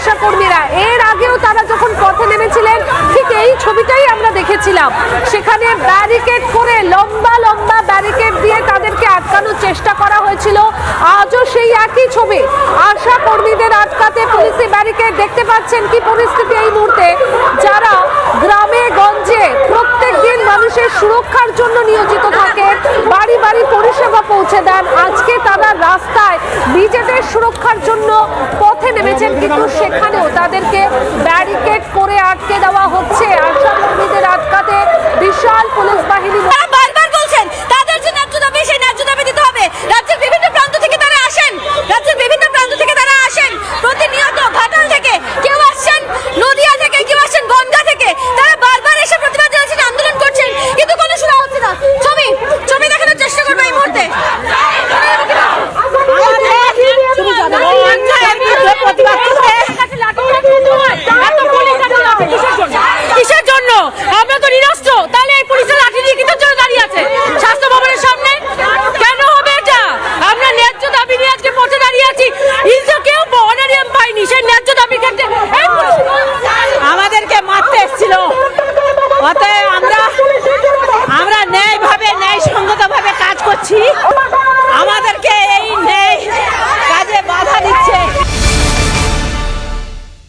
আশা কর্মীরা। এর আগেও তারা যখন পথে নেমেছিলেন ঠিক এই ছবিটাই আমরা দেখেছিলাম। সেখানে ব্যারিকেড করে লম্বা লম্বা ব্যারিকেড দিয়ে তাদেরকে আটকানোর চেষ্টা করা হয়েছিল। আজও সেই একই ছবি, আশা কর্মীদের আটকাতে পুলিশি ব্যারিকেড। দেখতে পাচ্ছেন কি পরিস্থিতি এই মুহূর্তে। যারা গ্রামে গঞ্জে প্রত্যেক দিন মানুষের সুরক্ষার জন্য নিয়োজিত থাকে, বাড়ি বাড়ি পরিষেবা পৌঁছে দেন, আজকে তারা রাস্তায় নিজেদের সুরক্ষার জন্য পথে নেমেছেন, কিন্তু সেখানেও তাদেরকে ব্যারিকেড করে আটকে দেওয়া হচ্ছে। আশা কর্মীদের আটকাতে বিশাল পুলিশ বাহিনী